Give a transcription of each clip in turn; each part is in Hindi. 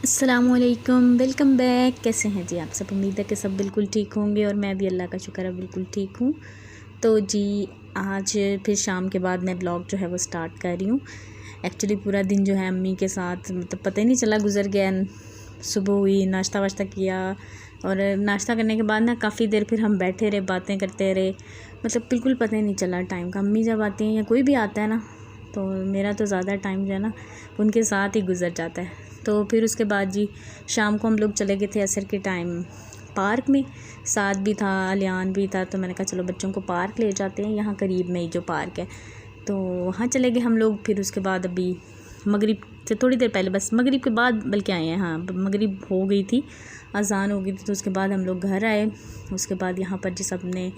अस्सलामुअलैकुम, वेलकम बैक। कैसे हैं जी आप सब? उम्मीद है कि सब बिल्कुल ठीक होंगे और मैं भी अल्लाह का शुक्र है बिल्कुल ठीक हूँ। तो जी आज फिर शाम के बाद मैं ब्लॉग जो है वो स्टार्ट कर रही हूँ। एक्चुअली पूरा दिन जो है अम्मी के साथ मतलब पता ही नहीं चला गुजर गया। सुबह हुई, नाश्ता वाश्ता किया और नाश्ता करने के बाद ना काफ़ी देर फिर हम बैठे रहे, बातें करते रहे। मतलब बिल्कुल पता ही नहीं चला टाइम का। अम्मी जब आती हैं या कोई भी आता है ना, तो मेरा तो ज़्यादा टाइम जो है ना उनके साथ ही गुजर जाता है। तो फिर उसके बाद जी शाम को हम लोग चले गए थे असर के टाइम पार्क में। साथ भी था, अलियान भी था, तो मैंने कहा चलो बच्चों को पार्क ले जाते हैं, यहाँ करीब में ही जो पार्क है। तो वहाँ चले गए हम लोग। फिर उसके बाद अभी मगरिब से थोड़ी देर पहले, बस मगरिब के बाद बल्कि आए हैं। हाँ, मगरिब हो गई थी, अजान हो गई थी। तो उसके बाद हम लोग घर आए। उसके बाद यहाँ पर जिस अपने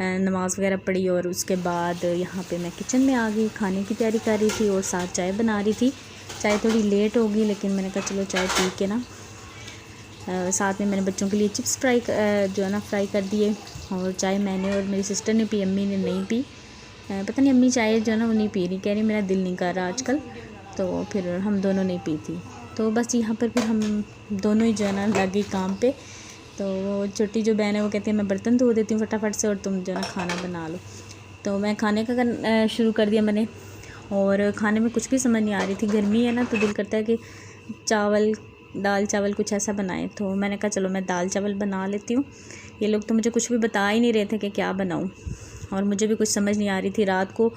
नमाज़ वगैरह पढ़ी और उसके बाद यहाँ पे मैं किचन में आ गई, खाने की तैयारी कर रही थी और साथ चाय बना रही थी। चाय थोड़ी लेट हो गई, लेकिन मैंने कहा चलो चाय पी के ना साथ में मैंने बच्चों के लिए चिप्स जो है ना फ्राई कर दिए। और चाय मैंने और मेरी सिस्टर ने पी, अम्मी ने नहीं पी। पता नहीं अम्मी चाय जो है ना वो नहीं पी रही, कह रही मेरा दिल नहीं कर रहा आजकल। तो फिर हम दोनों नहीं पी थी। तो बस यहाँ पर फिर हम दोनों ही जो है ना लगे काम पे। तो वो छोटी जो बहन है वो कहती है मैं बर्तन धो देती हूँ फटाफट से और तुम जो है ना खाना बना लो। तो मैं खाने का शुरू कर दिया मैंने। और खाने में कुछ भी समझ नहीं आ रही थी, गर्मी है ना, तो दिल करता है कि दाल चावल कुछ ऐसा बनाए। तो मैंने कहा चलो मैं दाल चावल बना लेती हूँ। ये लोग तो मुझे कुछ भी बता ही नहीं रहे थे कि क्या बनाऊँ, और मुझे भी कुछ समझ नहीं आ रही थी। रात को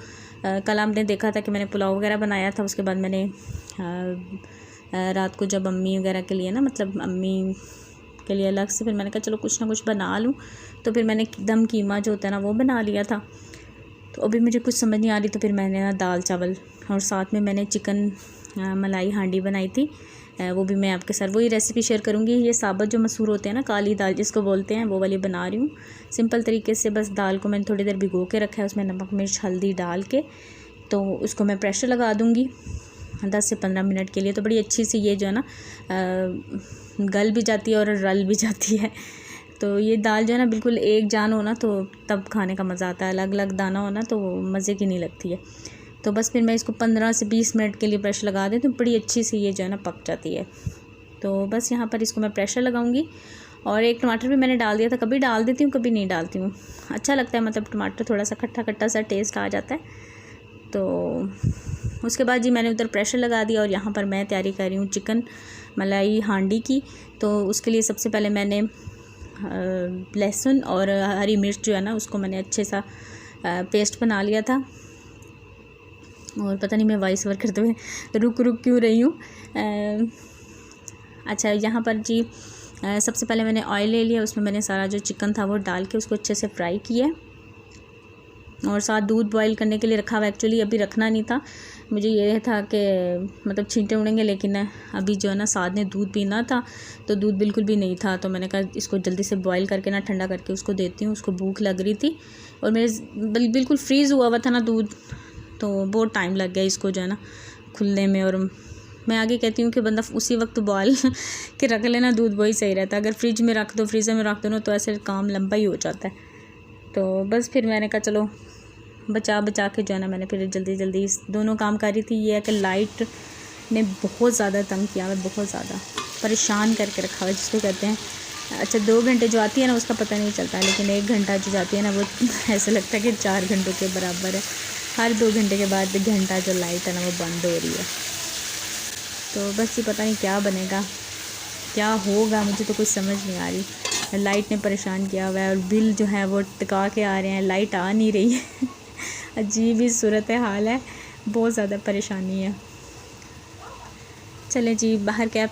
कल आपने देखा था कि मैंने पुलाव वगैरह बनाया था। उसके बाद मैंने रात को जब अम्मी वगैरह के लिए ना, मतलब अम्मी के लिए अलग से, फिर मैंने कहा चलो कुछ ना कुछ बना लूँ। तो फिर मैंने दम कीमा जो होता है ना वो बना लिया था। तो अभी मुझे कुछ समझ नहीं आ रही, तो फिर मैंने ना दाल चावल और साथ में मैंने चिकन मलाई हांडी बनाई थी। वो भी मैं आपके साथ वही रेसिपी शेयर करूँगी। ये साबुत जो मसूर होते हैं ना, काली दाल जिसको बोलते हैं, वो वाली बना रही हूँ सिंपल तरीके से। बस दाल को मैंने थोड़ी देर भिगो के रखा है, उसमें नमक मिर्च हल्दी डाल के। तो उसको मैं प्रेशर लगा दूँगी 10 से 15 मिनट के लिए। तो बड़ी अच्छी सी ये जो है ना गल भी जाती है और रल भी जाती है। तो ये दाल जो है ना बिल्कुल एक जान हो ना, तो तब खाने का मज़ा आता है। अलग अलग दाना हो ना तो मज़े की नहीं लगती है। तो बस फिर मैं इसको 15 से 20 मिनट के लिए प्रेशर लगा देती हूँ, तो बड़ी अच्छी सी ये जो है ना पक जाती है। तो बस यहाँ पर इसको मैं प्रेशर लगाऊंगी। और एक टमाटर भी मैंने डाल दिया था, कभी डाल देती हूँ कभी नहीं डालती हूँ, अच्छा लगता है, मतलब टमाटर थोड़ा सा खट्टा खट्टा सा टेस्ट आ जाता है। तो उसके बाद जी मैंने उधर प्रेशर लगा दिया और यहाँ पर मैं तैयारी कर रही हूँ चिकन मलाई हांडी की। तो उसके लिए सबसे पहले मैंने लहसुन और हरी मिर्च जो है ना उसको मैंने अच्छे सा पेस्ट बना लिया था। और पता नहीं मैं वॉइस ओवर करते हुए रुक क्यों रही हूँ। अच्छा, यहाँ पर जी सबसे पहले मैंने ऑयल ले लिया, उसमें मैंने सारा जो चिकन था वो डाल के उसको अच्छे से फ्राई किया। और साथ दूध बॉईल करने के लिए रखा हुआ। एक्चुअली अभी रखना नहीं था, मुझे ये था कि मतलब छींटे उड़ेंगे, लेकिन अभी जो है ना साथ ने दूध पीना था, तो दूध बिल्कुल भी नहीं था। तो मैंने कहा इसको जल्दी से बॉईल करके ना ठंडा करके उसको देती हूँ। उसको भूख लग रही थी और मेरे बिल्कुल फ्रीज़ हुआ था ना दूध, तो बहुत टाइम लग गया इसको जो है ना खुलने में। और मैं आगे कहती हूँ कि बंदा उसी वक्त बॉयल के रख लेना दूध, वही सही रहता है। अगर फ्रिज में रख दो, फ्रीज़र में रख दो ना, तो ऐसे काम लंबा ही हो जाता है। तो बस फिर मैंने कहा चलो बचा के जो है ना मैंने फिर जल्दी दोनों काम कर रही थी। ये है कि लाइट ने बहुत ज़्यादा तंग किया है, बहुत ज़्यादा परेशान करके रखा हुआ जिसको कहते हैं। अच्छा, 2 घंटे जो आती है ना उसका पता नहीं चलता है, लेकिन 1 घंटा जो जाती है ना वो ऐसा लगता है कि 4 घंटों के बराबर है। हर 2 घंटे के बाद घंटा जो लाइट है ना वो बंद हो रही है। तो बस ये पता नहीं क्या बनेगा क्या होगा, मुझे तो कुछ समझ नहीं आ रही। लाइट ने परेशान किया हुआ है और बिल जो है वो टिका के आ रहे हैं, लाइट आ नहीं रही है। अजीब ही सूरत हाल है, बहुत ज़्यादा परेशानी है। चले जी बाहर क्या,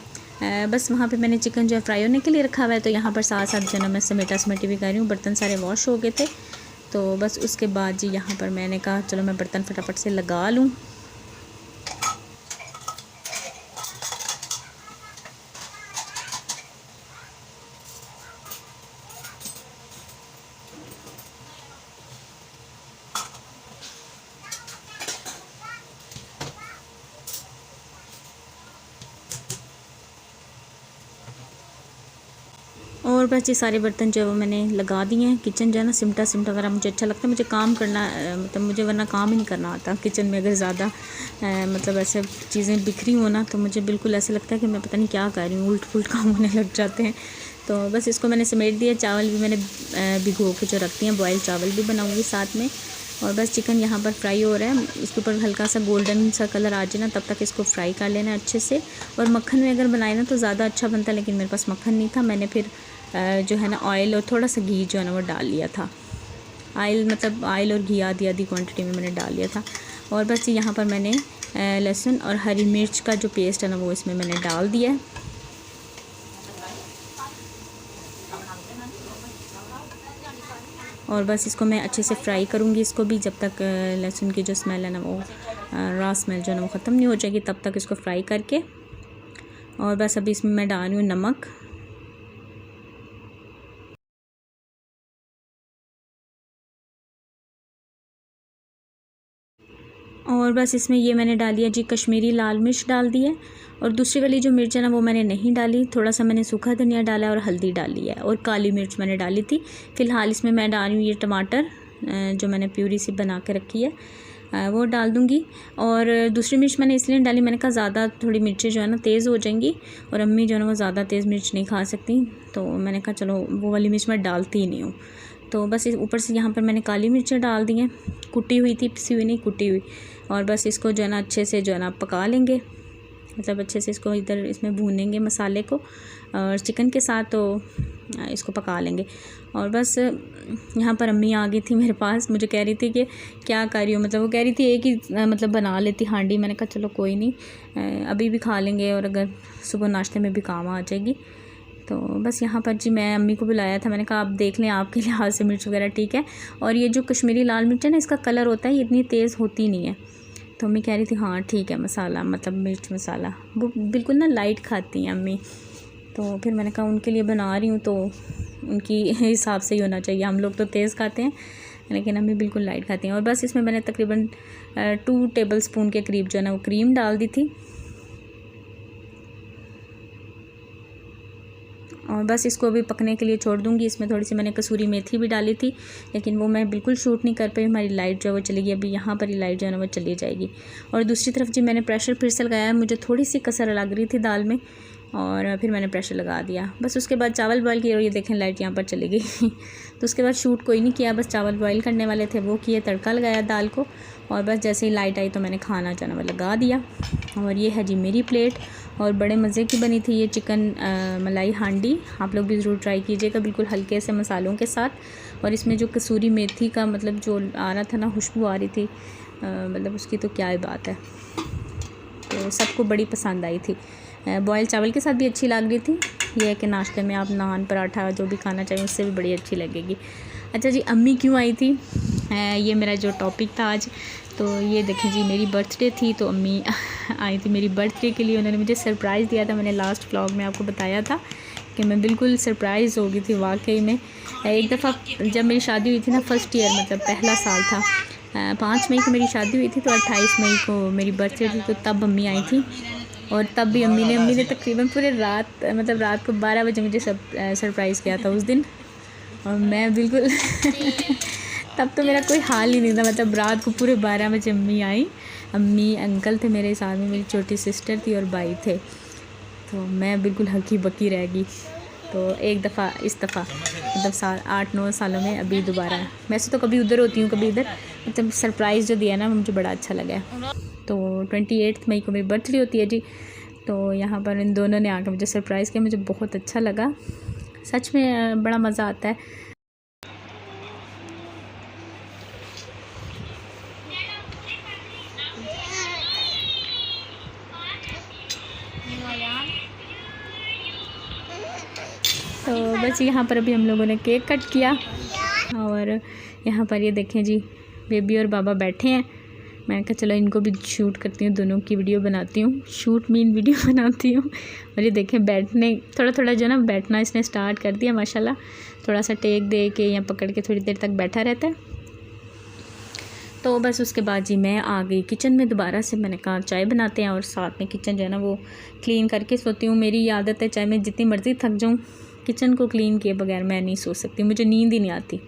बस वहाँ पे मैंने चिकन जो है फ्राई होने के लिए रखा हुआ है। तो यहाँ पर साथ साथ जो है मैं समेटी भी कर रही हूँ। बर्तन सारे वॉश हो गए थे, तो बस उसके बाद जी यहाँ पर मैंने कहा चलो मैं बर्तन फटाफट से लगा लूँ। और बस ये सारे बर्तन जो है वो मैंने लगा दिए हैं। किचन जो है ना सिमटा सिमटा वगैरह मुझे अच्छा लगता है, मुझे काम करना मतलब मुझे वरना काम ही नहीं करना आता किचन में। अगर ज़्यादा मतलब ऐसे चीज़ें बिखरी हो ना तो मुझे बिल्कुल ऐसे लगता है कि मैं पता नहीं क्या कर रही हूँ, उल्ट पुल्ट काम होने लग जाते हैं। तो बस इसको मैंने समेट दिया। चावल भी मैंने भिगो के जो रखती हैं, बॉयल चावल भी बनाऊँगी साथ में। और बस चिकन यहाँ पर फ्राई हो रहा है, इसके ऊपर हल्का सा गोल्डन सा कलर आ जाए ना तब तक इसको फ्राई कर लेना है अच्छे से। और मक्खन में अगर बनाए ना तो ज़्यादा अच्छा बनता है, लेकिन मेरे पास मक्खन नहीं था। मैंने फिर जो है ना ऑयल और थोड़ा सा घी जो है ना वो डाल लिया था। ऑयल और घी आधी आधी क्वांटिटी में मैंने डाल लिया था। और बस यहाँ पर मैंने लहसुन और हरी मिर्च का जो पेस्ट है ना वो इसमें मैंने डाल दिया है। और बस इसको मैं अच्छे से फ्राई करूँगी इसको भी, जब तक लहसुन की जो स्मेल है ना वो रॉ स्मेल जो है ना वो ख़त्म नहीं हो जाएगी तब तक इसको फ्राई करके। और बस अभी इसमें मैं डाल रही हूँ नमक। और बस इसमें ये मैंने डाली है जी कश्मीरी लाल मिर्च डाल दी है। और दूसरी वाली जो मिर्च है ना वो मैंने नहीं डाली, थोड़ा सा मैंने सूखा धनिया डाला है और हल्दी डाली है और काली मिर्च मैंने डाली थी। फ़िलहाल इसमें मैं डाल रही हूँ ये टमाटर जो मैंने प्यूरी सी बना के रखी है वो डाल दूँगी। और दूसरी मिर्च मैंने इसलिए डाली, मैंने कहा ज़्यादा थोड़ी मिर्चें जो है ना तेज़ हो जाएंगी और अम्मी जो है ना वो ज़्यादा तेज़ मिर्च नहीं खा सकती, तो मैंने कहा चलो वो वाली मिर्च मैं डालती ही नहीं हूँ। तो बस ऊपर से यहाँ पर मैंने काली मिर्चें डाल दी हैं, कुटी हुई थी, पिसी हुई नहीं, कुटी हुई। और बस इसको जो है ना अच्छे से जो है ना पका लेंगे, मतलब अच्छे से इसको इधर इसमें भूनेंगे मसाले को और चिकन के साथ, तो इसको पका लेंगे। और बस यहाँ पर अम्मी आ गई थी मेरे पास, मुझे कह रही थी कि क्या कर रही हो, मतलब वो कह रही थी एक ही मतलब बना लेती हांडी। मैंने कहा चलो कोई नहीं, अभी भी खा लेंगे और अगर सुबह नाश्ते में भी काम आ जाएगी। तो बस यहाँ पर जी मैं अम्मी को बुलाया था, मैंने कहा आप देख लें आपके लिहाज से मिर्च वगैरह ठीक है। और ये जो कश्मीरी लाल मिर्च है ना इसका कलर होता है, ये इतनी तेज़ होती नहीं है। तो अम्मी कह रही थी हाँ ठीक है, मसाला मतलब मिर्च मसाला वो बिल्कुल ना लाइट खाती हैं अम्मी। तो फिर मैंने कहा उनके लिए बना रही हूँ तो उनकी हिसाब से ही होना चाहिए, हम लोग तो तेज़ खाते हैं लेकिन अम्मी बिल्कुल लाइट खाती हैं। और बस इसमें मैंने तकरीबन 2 टेबल स्पून के करीब जो है ना वो क्रीम डाल दी थी। और बस इसको अभी पकने के लिए छोड़ दूँगी। इसमें थोड़ी सी मैंने कसूरी मेथी भी डाली थी, लेकिन वो मैं बिल्कुल शूट नहीं कर पाई, हमारी लाइट जो है वो चली गई। अभी यहाँ पर ही लाइट जो है ना वो चली जाएगी। और दूसरी तरफ जी मैंने प्रेशर फिर से लगाया, मुझे थोड़ी सी कसर लग रही थी दाल में और फिर मैंने प्रेशर लगा दिया। बस उसके बाद चावल बॉयल किए और ये देखें लाइट यहाँ पर चली गई तो उसके बाद शूट कोई नहीं किया, बस चावल बॉयल करने वाले थे वो किए, तड़का लगाया दाल को। और बस जैसे ही लाइट आई तो मैंने खाना जो है वो लगा दिया। और ये है जी मेरी प्लेट, और बड़े मज़े की बनी थी ये चिकन मलाई हांडी। आप लोग भी ज़रूर ट्राई कीजिएगा, बिल्कुल हल्के से मसालों के साथ। और इसमें जो कसूरी मेथी का मतलब जो आ रहा था ना, खुशबू आ रही थी, मतलब उसकी तो क्या ही बात है। तो सबको बड़ी पसंद आई थी। बॉयल चावल के साथ भी अच्छी लग रही थी। ये है कि नाश्ते में आप नान पराठा जो भी खाना चाहिए उससे भी बड़ी अच्छी लगेगी। अच्छा जी अम्मी क्यों आई थी, ये मेरा जो टॉपिक था आज। तो ये देखें जी मेरी बर्थडे थी तो अम्मी आई थी मेरी बर्थडे के लिए। उन्होंने मुझे सरप्राइज़ दिया था, मैंने लास्ट व्लॉग में आपको बताया था कि मैं बिल्कुल सरप्राइज़ हो गई थी वाकई में। एक दफ़ा जब मेरी शादी हुई थी ना, फर्स्ट ईयर मतलब पहला साल था, 5 मई को मेरी शादी हुई थी, तो 28 मई को मेरी बर्थडे थी, तो तब अम्मी आई थी। और तब भी अम्मी ने तकरीबन पूरे रात को 12 बजे मुझे सरप्राइज़ किया था उस दिन। और मैं बिल्कुल तब तो मेरा कोई हाल ही नहीं था, मतलब रात को पूरे 12 बजे अम्मी आई। अम्मी अंकल थे मेरे साथ में, मेरी छोटी सिस्टर थी और भाई थे, तो मैं बिल्कुल हकी बकी रह गई। तो एक दफ़ा इस दफ़ा मतलब 8-9 सालों में अभी दोबारा, वैसे तो कभी उधर होती हूँ कभी इधर, मतलब सरप्राइज़ जो दिया ना मुझे बड़ा अच्छा लगा। तो 28 मई को मेरी बर्थडे होती है जी, तो यहाँ पर इन दोनों ने आकर मुझे सरप्राइज़ किया, मुझे बहुत अच्छा लगा, सच में बड़ा मज़ा आता है। तो बस यहाँ पर अभी हम लोगों ने केक कट किया और यहाँ पर ये देखें जी बेबी और बाबा बैठे हैं। मैंने कहा चलो इनको भी शूट करती हूँ, दोनों की वीडियो बनाती हूँ, शूट मीन वीडियो बनाती हूँ। और ये देखें बैठने थोड़ा थोड़ा जो ना बैठना इसने स्टार्ट कर दिया माशाल्लाह, थोड़ा सा टेक दे के या पकड़ के थोड़ी देर तक बैठा रहता है। तो बस उसके बाद जी मैं आ गई किचन में दोबारा से, मैंने कहा चाय बनाते हैं और साथ में किचन जो है ना वो क्लीन करके सोती हूँ। मेरी आदत है चाहे मैं जितनी मर्ज़ी थक जाऊँ किचन को क्लीन किए बगैर मैं नहीं सो सकती, मुझे नींद ही नहीं आती।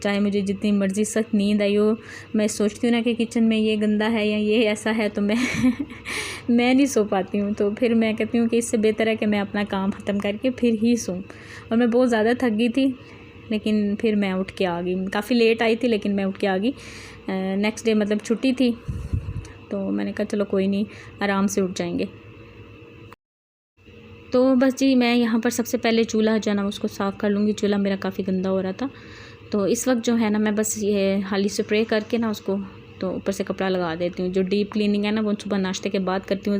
चाहे मुझे जितनी मर्ज़ी सख्त नींद आई हो, मैं सोचती हूँ ना कि किचन में ये गंदा है या ये ऐसा है, तो मैं मैं नहीं सो पाती हूँ। तो फिर मैं कहती हूँ कि इससे बेहतर है कि मैं अपना काम ख़त्म करके फिर ही सोऊं। और मैं बहुत ज़्यादा थक गई थी, लेकिन फिर मैं उठ के आ गई। काफ़ी लेट आई थी, लेकिन मैं उठ के आ गई। नेक्स्ट डे मतलब छुट्टी थी, तो मैंने कहा चलो कोई नहीं, आराम से उठ जाएंगे। तो बस जी, मैं यहाँ पर सबसे पहले चूल्हा जो है ना उसको साफ़ कर लूँगी। चूल्हा मेरा काफ़ी गंदा हो रहा था, तो इस वक्त जो है ना मैं बस ये हाली स्प्रे करके ना उसको तो ऊपर से कपड़ा लगा देती हूँ। जो डीप क्लीनिंग है ना वो सुबह नाश्ते के बाद करती हूँ,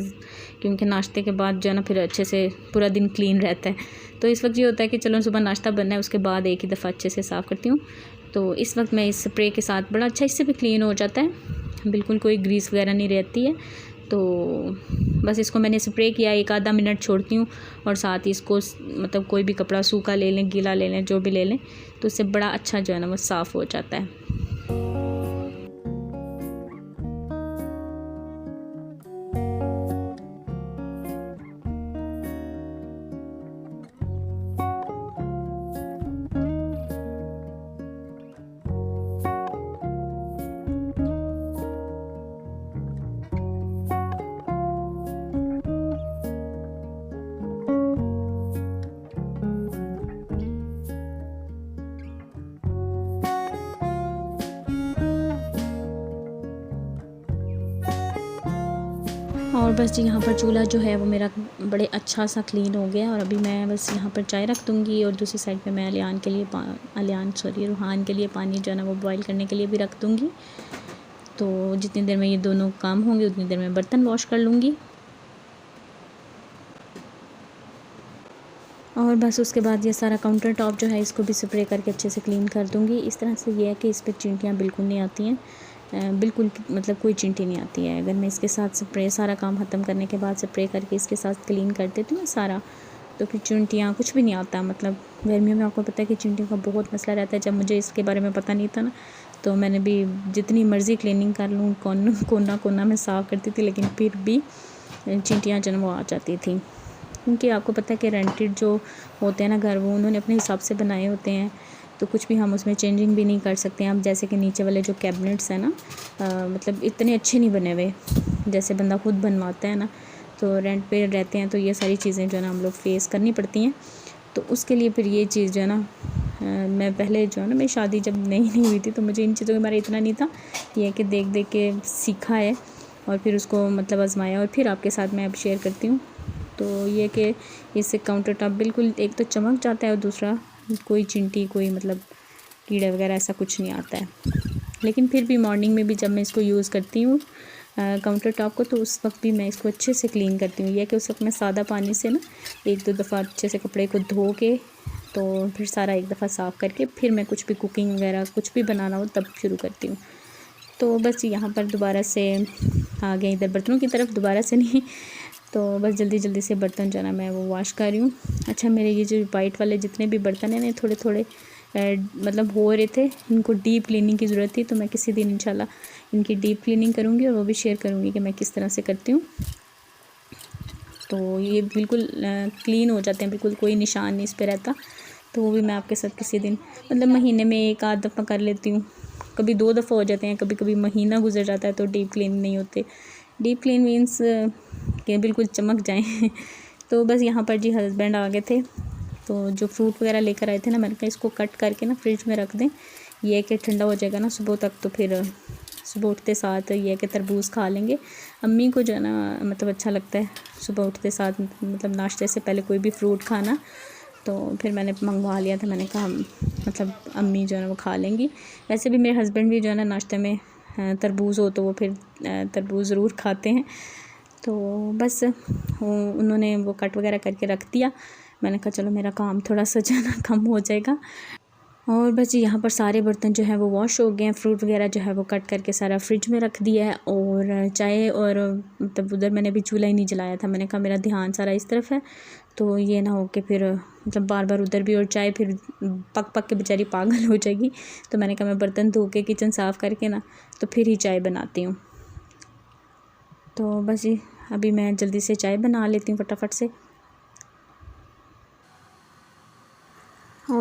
क्योंकि नाश्ते के बाद जो है ना फिर अच्छे से पूरा दिन क्लीन रहता है। तो इस वक्त ये होता है कि चलो सुबह नाश्ता बनना है, उसके बाद एक ही दफ़ा अच्छे से साफ़ करती हूँ। तो इस वक्त मैं इस स्प्रे के साथ बड़ा अच्छा इससे भी क्लीन हो जाता है, बिल्कुल कोई ग्रीस वगैरह नहीं रहती है। तो बस इसको मैंने स्प्रे किया, एक आधा मिनट छोड़ती हूँ और साथ ही इसको मतलब कोई भी कपड़ा सूखा ले लें, गीला ले लें, जो भी ले लें, तो इससे बड़ा अच्छा जो है ना वो साफ़ हो जाता है। और बस जी यहाँ पर चूल्हा जो है वो मेरा बड़े अच्छा सा क्लीन हो गया। और अभी मैं बस यहाँ पर चाय रख दूँगी और दूसरी साइड पे मैं रूहान के लिए पानी जो है ना वो बॉईल करने के लिए भी रख दूँगी। तो जितनी देर में ये दोनों काम होंगे उतनी देर में बर्तन वॉश कर लूँगी। और बस उसके बाद ये सारा काउंटर टॉप जो है इसको भी स्प्रे करके अच्छे से क्लीन कर दूँगी। इस तरह से ये है कि इस पर चींटियाँ बिल्कुल नहीं आती हैं, बिल्कुल मतलब कोई चींटी नहीं आती है। अगर मैं इसके साथ स्प्रे सारा काम ख़त्म करने के बाद स्प्रे करके इसके साथ क्लीन कर देती हूँ सारा, तो फिर चींटियाँ कुछ भी नहीं आता। मतलब गर्मियों में आपको पता है कि चींटियों का बहुत मसला रहता है। जब मुझे इसके बारे में पता नहीं था ना, तो मैंने भी जितनी मर्ज़ी क्लीनिंग कर लूँ, कोना कोना में साफ़ करती थी, लेकिन फिर भी चींटियाँ जो वो आ जाती थी। क्योंकि आपको पता है कि रेंटेड जो होते हैं ना घर, वो उन्होंने अपने हिसाब से बनाए होते हैं, तो कुछ भी हम उसमें चेंजिंग भी नहीं कर सकते हैं। अब जैसे कि नीचे वाले जो कैबिनेट्स हैं ना, मतलब इतने अच्छे नहीं बने हुए जैसे बंदा खुद बनवाता है ना। तो रेंट पे रहते हैं तो ये सारी चीज़ें जो है ना हम लोग फेस करनी पड़ती हैं। तो उसके लिए फिर ये चीज़ जो है ना, मैं पहले जो है ना, मेरी शादी जब नहीं हुई थी तो मुझे इन चीज़ों के बारे में इतना नहीं था। ये है कि देख देख के सीखा है और फिर उसको मतलब आजमाया और फिर आपके साथ मैं अब शेयर करती हूँ। तो ये कि इससे काउंटर टॉप बिल्कुल एक तो चमक जाता है और दूसरा कोई चींटी, कोई मतलब कीड़े वगैरह ऐसा कुछ नहीं आता है। लेकिन फिर भी मॉर्निंग में भी जब मैं इसको यूज़ करती हूँ काउंटर टॉप को, तो उस वक्त भी मैं इसको अच्छे से क्लीन करती हूँ। यह कि उस वक्त मैं सादा पानी से ना एक दो दफ़ा अच्छे से कपड़े को धो के, तो फिर सारा एक दफ़ा साफ़ करके फिर मैं कुछ भी कुकिंग वगैरह कुछ भी बनाना हो तब शुरू करती हूँ। तो बस यहाँ पर दोबारा से आ गए इधर बर्तनों की तरफ, दोबारा से नहीं, तो बस जल्दी जल्दी से बर्तन जो है ना मैं वो वॉश कर रही हूँ। अच्छा, मेरे ये जो वाइट वाले जितने भी बर्तन हैं ना, थोड़े थोड़े मतलब हो रहे थे, इनको डीप क्लीनिंग की ज़रूरत थी। तो मैं किसी दिन इंशाल्लाह इनकी डीप क्लीनिंग करूँगी और वो भी शेयर करूँगी कि मैं किस तरह से करती हूँ। तो ये बिल्कुल क्लीन हो जाते हैं, बिल्कुल कोई निशान नहीं इस पर रहता। तो वो भी मैं आपके साथ किसी दिन मतलब महीने में एक आध दफ़ा कर लेती हूँ, कभी 2 दफ़ा हो जाते हैं, कभी कभी महीना गुजर जाता है तो डीप क्लीन नहीं होते। डीप क्लीन मीन्स कि बिल्कुल चमक जाएँ। तो बस यहाँ पर जी हस्बैंड आ गए थे, तो जो फ्रूट वगैरह लेकर आए थे ना, मैंने कहा इसको कट करके ना फ्रिज में रख दें, ये कि ठंडा हो जाएगा ना सुबह तक, तो फिर सुबह उठते साथ ये कि तरबूज खा लेंगे। अम्मी को जो है ना मतलब अच्छा लगता है सुबह उठते साथ मतलब नाश्ते से पहले कोई भी फ्रूट खाना, तो फिर मैंने मंगवा लिया था। मैंने कहा मतलब अम्मी जो है ना वो खा लेंगी। वैसे भी मेरे हस्बैंड भी जो है ना नाश्ते में तरबूज़ हो तो वो फिर तरबूज़ ज़रूर खाते हैं। तो बस उन्होंने वो कट वगैरह करके रख दिया। मैंने कहा चलो मेरा काम थोड़ा सा जो है ना कम हो जाएगा। और बस यहाँ पर सारे बर्तन जो है वो वॉश हो गए हैं, फ्रूट वगैरह जो है वो कट करके सारा फ्रिज में रख दिया है। और चाय और मतलब उधर मैंने भी चूल्हा ही नहीं जलाया था। मैंने कहा मेरा ध्यान सारा इस तरफ है, तो ये ना हो कि फिर मतलब बार बार उधर भी और चाय फिर पक पक के बेचारी पागल हो जाएगी। तो मैंने कहा मैं बर्तन धो के किचन साफ़ करके ना तो फिर ही चाय बनाती हूँ। तो बस ये अभी मैं जल्दी से चाय बना लेती हूँ फटाफट से।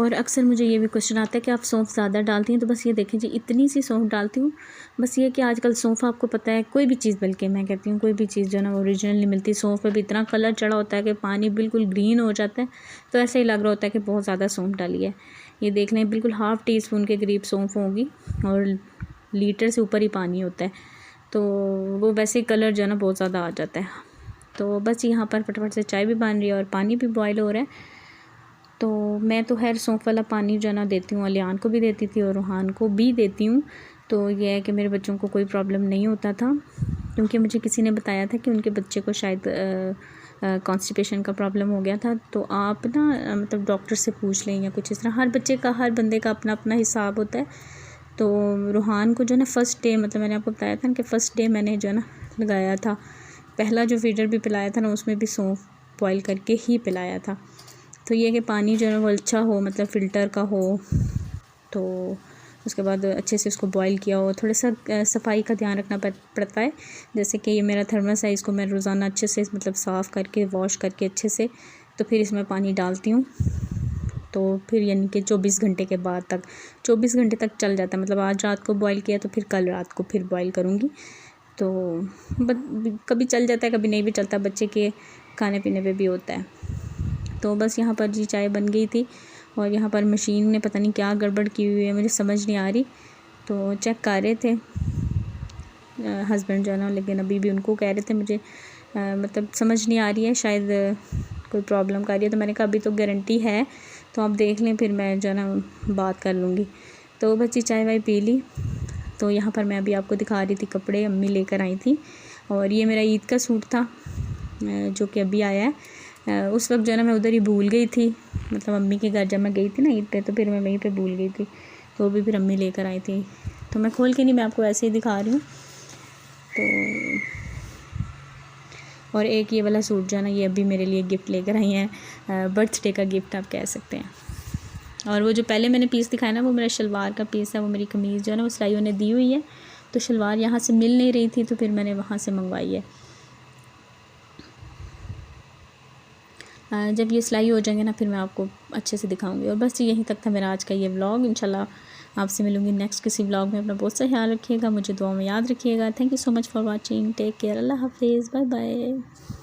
और अक्सर मुझे ये भी क्वेश्चन आता है कि आप सौंफ ज़्यादा डालती हैं, तो बस ये देखें जी, इतनी सी सौंफ डालती हूँ। बस ये कि आजकल सौंफ आपको पता है, कोई भी चीज़, बल्कि मैं कहती हूँ कोई भी चीज़ जो है ना ओरिजिनल नहीं मिलती। सौंफ पे भी इतना कलर चढ़ा होता है कि पानी बिल्कुल ग्रीन हो जाता है, तो ऐसे ही लग रहा होता है कि बहुत ज़्यादा सौंफ डाली है। ये देख लें, बिल्कुल हाफ़ टी स्पून के करीब सौंफ होगी और लीटर से ऊपर ही पानी होता है, तो वो वैसे ही कलर जो है ना बहुत ज़्यादा आ जाता है। तो बस यहाँ पर फटाफट से चाय भी बन रही है और पानी भी बॉयल हो रहा है। तो मैं तो खैर सौंफ वाला पानी जो है ना देती हूँ, अलियान को भी देती थी और रूहान को भी देती हूँ। तो ये है कि मेरे बच्चों को कोई प्रॉब्लम नहीं होता था, क्योंकि मुझे किसी ने बताया था कि उनके बच्चे को शायद कॉन्स्टिपेशन का प्रॉब्लम हो गया था। तो आप ना मतलब डॉक्टर से पूछ लें या कुछ इस तरह, हर बच्चे का, हर बंदे का अपना अपना हिसाब होता है। तो रूहान को जो है ना फ़र्स्ट डे, मतलब मैंने आपको बताया था कि फ़र्स्ट डे मैंने जो है ना लगाया था, पहला जो फीडर भी पिलाया था ना उसमें भी सौंफ बॉयल करके ही पिलाया था। तो ये कि पानी जो है वो अच्छा हो, मतलब फ़िल्टर का हो, तो उसके बाद अच्छे से उसको बॉईल किया हो। थोड़ा सा सफाई का ध्यान रखना पड़ता है। जैसे कि ये मेरा थर्मस है, इसको मैं रोज़ाना अच्छे से मतलब साफ़ करके वॉश करके अच्छे से, तो फिर इसमें पानी डालती हूँ। तो फिर यानी कि 24 घंटे के बाद तक, 24 घंटे तक चल जाता है। मतलब आज रात को बॉईल किया तो फिर कल रात को फिर बॉईल करूँगी। तो कभी चल जाता है, कभी नहीं भी चलता, बच्चे के खाने पीने पे भी होता है। तो बस यहाँ पर जी चाय बन गई थी और यहाँ पर मशीन ने पता नहीं क्या गड़बड़ की हुई है, मुझे समझ नहीं आ रही। तो चेक कर रहे थे हस्बैंड जो है ना, लेकिन अभी भी उनको कह रहे थे मुझे मतलब समझ नहीं आ रही है, शायद कोई प्रॉब्लम कर रही है। तो मैंने कहा अभी तो गारंटी है, तो आप देख लें, फिर मैं जो है ना बात कर लूँगी। तो बच्ची चाय वाय पी ली। तो यहाँ पर मैं अभी आपको दिखा रही थी कपड़े अम्मी लेकर आई थी, और ये मेरा ईद का सूट था जो कि अभी आया है। उस वक्त जो है ना मैं उधर ही भूल गई थी, मतलब अम्मी के घर जब मैं गई थी ना ईद पे, तो फिर मैं वहीं पे भूल गई थी, तो भी फिर अम्मी लेकर आई थी। तो मैं खोल के नहीं, मैं आपको ऐसे ही दिखा रही हूँ। तो और एक ये वाला सूट जो है ना, ये अभी मेरे लिए गिफ्ट लेकर आई हैं, बर्थडे का गिफ्ट आप कह सकते हैं। और वो जो पहले मैंने पीस दिखाया ना, वो मेरा शलवार का पीस है, वो मेरी कमीज़ जो है ना वो सिलाई उन्हें दी हुई है, तो शलवार यहाँ से मिल नहीं रही थी, तो फिर मैंने वहाँ से मंगवाई है। जब ये सिलाई हो जाएंगे ना, फिर मैं आपको अच्छे से दिखाऊंगी। और बस यहीं तक था मेरा आज का ये व्लॉग। इंशाल्लाह आपसे मिलूंगी नेक्स्ट किसी व्लॉग में। अपना बहुत सा ख्याल रखिएगा, मुझे दुआ में याद रखिएगा। Thank you so much for watching, take care, Allah हाफिज़, बाय बाय।